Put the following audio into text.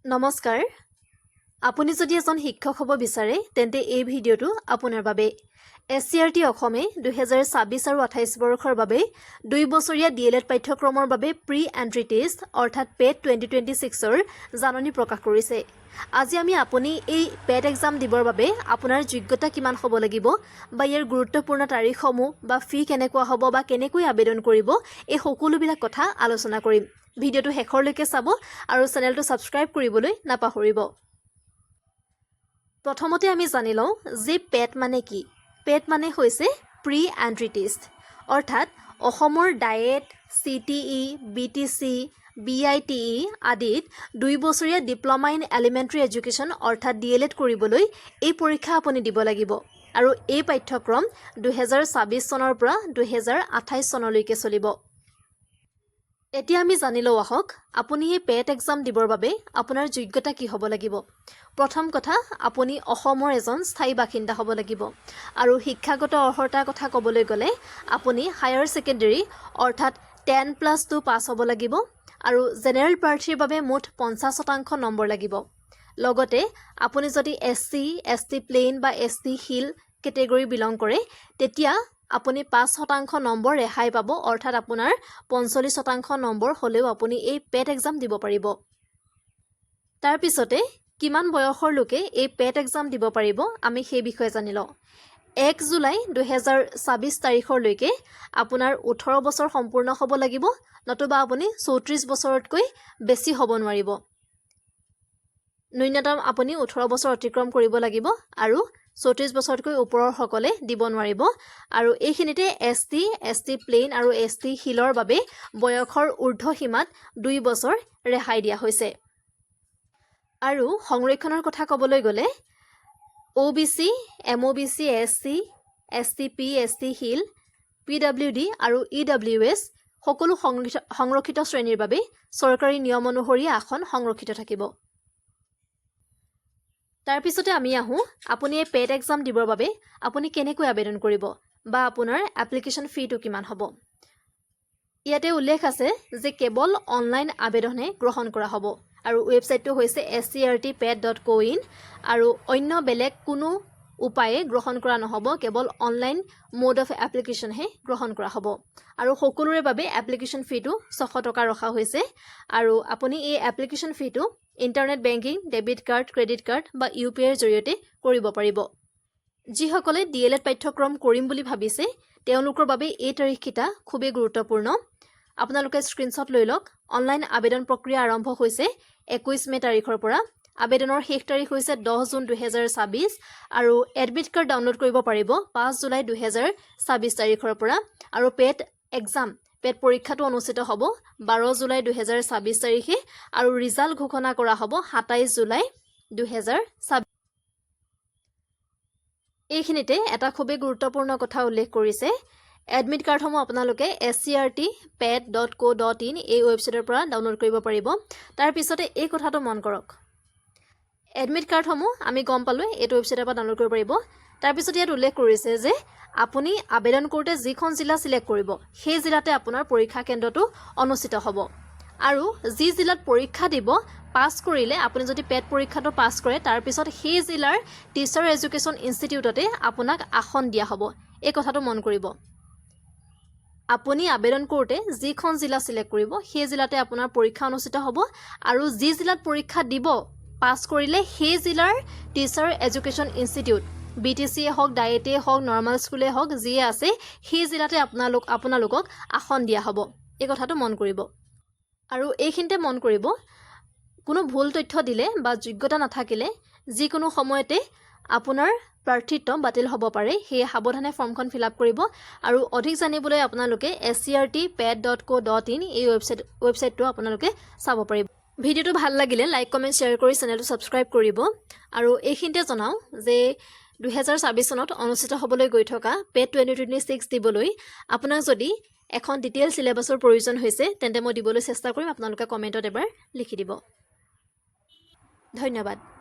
নমস্কাৰ আপুনি যদি এজন শিক্ষক হ'ব বিচাৰে তেন্তে এই ভিডিঅটো আপোনাৰ বাবে এছচিআৰটি অসমে 2026 আৰু 28 বৰ্ষৰ বাবে 2 বছৰীয়া ডিএলএড পাঠ্যক্ৰমৰ বাবে প্ৰি এন্ট্ৰি টেষ্ট অৰ্থাৎ পেট 2026 ৰ জাননী প্ৰকাশ কৰিছে আজি আমি আপুনি এই পেট এক্সাম দিবৰ বাবে আপোনাৰ যোগ্যতা কিমান হ'ব লাগিব বা ইয়াৰ গুৰুত্বপূৰ্ণ তাৰিখসমূহ বা ফি কেনেকুৱা হ'ব বা কেনেকৈ আবেদন কৰিব এই সকলোবিলাক কথা আলোচনা কৰিম ভিডিঅটো শেষৰলৈকে চাব আৰু চেনেলটো সাবস্ক্ৰাইব কৰিবলৈ নাপাহৰিব প্ৰথমতে আমি জানি লওঁ যে পেট মানে কি পেট মানে হৈছে প্ৰি এন্ট্ৰি টেষ্ট অৰ্থাৎ অসমৰ ডায়েট সিটিই বিটিসি বিআইটিই আদিত 2 বছৰীয়া ডিপ্লোমা ইন এলিমেণ্টাৰী এডুকেশ্যন অৰ্থাৎ ডিএলএড কৰিবলৈ এই পৰীক্ষা আপুনি দিব লাগিব আৰু এই পাঠ্যক্ৰম 2026 চনৰ পৰা 2028 চনলৈকে চলিব এতিয়া আমি জানি লওঁ আহক আপুনি এই পেট এক্সাম দিবৰ বাবে আপোনাৰ যোগ্যতা কি হ'ব লাগিব প্ৰথম কথা আপুনি অসমৰ এজন স্থায়ী বাসিন্দা হ'ব লাগিব আৰু শিক্ষাগত অৰ্হতাৰ কথা ক'বলৈ গ'লে আপুনি হায়াৰ সেকেন্ডাৰী অৰ্থাৎ 10+2 পাছ হ'ব লাগিব আৰু জেনেৰেল প্ৰাৰ্থীৰ বাবে মুঠ 50% নম্বৰ লাগিব লগতে আপুনি যদি এসসি এসটি প্লেন বা এসটি হিল কেটেগৰী বিলং কৰে তেতিয়া আপুনি 5% নম্বৰ ৰেহাই পাব অৰ্থাৎ আপোনাৰ 45% নম্বৰ হলেও আপুনি এই পেট এক্সাম দিব পাৰিব তাৰ পিছতে কিমান বয়সৰ লোকে এই পেট এক্সাম দিব পাৰিব আমি সেই বিষয়ে জানি লওঁ 1 জুলাই 2026 তাৰিখলৈকে আপোনাৰ 18 বছৰ সম্পূৰ্ণ হ'ব লাগিব নতুবা আপুনি 34 বছৰতকৈ বেছি হ'ব নোৱাৰিব ন্যূনতম আপুনি 18 বছৰ অতিক্ৰম কৰিব লাগিব আৰু 34 বছৰতকৈ ওপৰৰ সকলে দিব নোৱাৰিব আৰু এইখিনিতে এসটি প্লেন আৰু এসটি হিলৰ বাবে বয়সৰ ঊৰ্ধ্ব সীমাত 2 বছৰ ৰেহাই দিয়া হৈছে আৰু সংৰক্ষণৰ কথা ক'বলৈ গ'লে OBC MOBC SC STP ST hill PWD আৰু ইডব্লিউএছ সকলো সংৰক্ষিত শ্ৰেণীৰ বাবে চৰকাৰী নিয়ম অনুসৰি আসন সংৰক্ষিত থাকিব তাৰ পিছতে আমি আহো আপুনি এই পেট এক্সাম দিবৰ বাবে আপুনি কেনেকৈ আবেদন কৰিব বা আপোনাৰ এপ্লিকেশন ফিটো কিমান হ'ব ইয়াতে উল্লেখ আছে যে কেৱল অনলাইন আবেদনহে গ্ৰহণ কৰা হ'ব আৰু ৱেবসাইটটো হৈছে scrtpet.co.in আৰু অন্য বেলেগ কোনো উপায়ে গ্ৰহণ কৰা নহব কেৱল অনলাইন মোড অফ এপ্লিকেশন হে গ্ৰহণ কৰা হ'ব আৰু সকলোৰে বাবে এপ্লিকেশন ফিটো 600 টকা ৰখা হৈছে আৰু আপুনি এই এপ্লিকেশন ফিটো internet banking debit card credit card বা ইউপিআইৰ জৰিয়তে কৰিব পাৰিব যিসকলে ডিএলএড পাঠ্যক্ৰম কৰিম বুলি ভাবিছে তেওঁলোকৰ বাবে এই তাৰিখকিটা খুবেই গুৰুত্বপূৰ্ণ আপোনালোকে স্ক্ৰিনশ্বট লৈ লওক অনলাইন আবেদন প্ৰক্ৰিয়া আৰম্ভ হৈছে 21 মে তাৰিখৰ পৰা আবেদনৰ শেষ তাৰিখ হৈছে 10 জুন 2026 আৰু এডমিট কাৰ্ড ডাউনলোড কৰিব পাৰিব 5 জুলাই 2026 তাৰিখৰ পৰা আৰু পেট এক্সাম পেট পৰীক্ষাটো অনুষ্ঠিত হ'ব 12 জুলাই 2026 তাৰিখে আৰু ৰিজাল্ট ঘোষণা কৰা হ'ব 27 জুলাই 2026 এইখিনিতে এটা খুবেই গুৰুত্বপূৰ্ণ কথা উল্লেখ কৰিছে এডমিট কাৰ্ডসমূহ আপোনালোকে scrtpet.co.in এই ৱেবছাইটৰ পৰা ডাউনলোড কৰিব পাৰিব তাৰ পিছতে এই কথাটো মন কৰক এডমিট কাৰ্ডসমূহ আমি গম পালো এইটো ৱেবছাইটৰ পৰা ডাউনলোড কৰিব পাৰিব তাৰ পিছত ইয়াত উল্লেখ কৰিছে যে আপুনি আবেদন কৰোতে যিখন জিলা সিলেক্ট কৰিব সেই জিলাতে আপোনাৰ পৰীক্ষা কেন্দ্ৰটো অনুষ্ঠিত হ'ব আৰু যি জিলাত পৰীক্ষা দিব পাস কৰিলে আপুনি যদি পেট পৰীক্ষাটো পাস কৰে তাৰ পিছত সেই জিলাৰ টিচাৰ এডুকেশ্যন ইনষ্টিটিউটতে আপোনাক আসন দিয়া হ'ব এই কথাটো মন কৰিব আপুনি আবেদন কৰোতে যিখন জিলা সিলেক্ট কৰিব সেই জিলাতে আপোনাৰ পৰীক্ষা অনুষ্ঠিত হ'ব আৰু যি জিলাত পৰীক্ষা দিব পাস কৰিলে সেই জিলাৰ টিচাৰ এডুকেশ্যন ইনষ্টিটিউট বিটিসি হওক ডায়েটে হওক নৰ্মাল স্কুলে হওক যিয়ে আছে সেই জিলাতে আপোনালোকক আসন দিয়া হ'ব এই কথাটো মন কৰিব আৰু এইখিনিতে মন কৰিব কোনো ভুল তথ্য দিলে বা যোগ্যতা নাথাকিলে যিকোনো সময়তে আপোনাৰ প্ৰাৰ্থিত্ব বাতিল হ'ব পাৰে সেই সাৱধানে ফৰ্মখন ফিল আপ কৰিব আৰু অধিক জানিবলৈ আপোনালোকে scrtpet.co.in এই ৱেবছাইটটো আপোনালোকে চাব পাৰিব ভিডিঅটো ভাল লাগিলে লাইক কমেন্ট শেয়াৰ কৰি চেনেলটো সাবস্ক্ৰাইব কৰিব আৰু এইখিনিতে জনাও যে 2026 চনত অনুষ্ঠিত হ'বলৈ গৈ থকা পেট 2026 দিবলৈ আপোনাক যদি এখন ডিটেইল সিলেবাছৰ প্ৰয়োজন হৈছে তেন্তে মই দিবলৈ চেষ্টা কৰিম আপোনালোকে কমেন্টত এবাৰ লিখি দিব ধন্যবাদ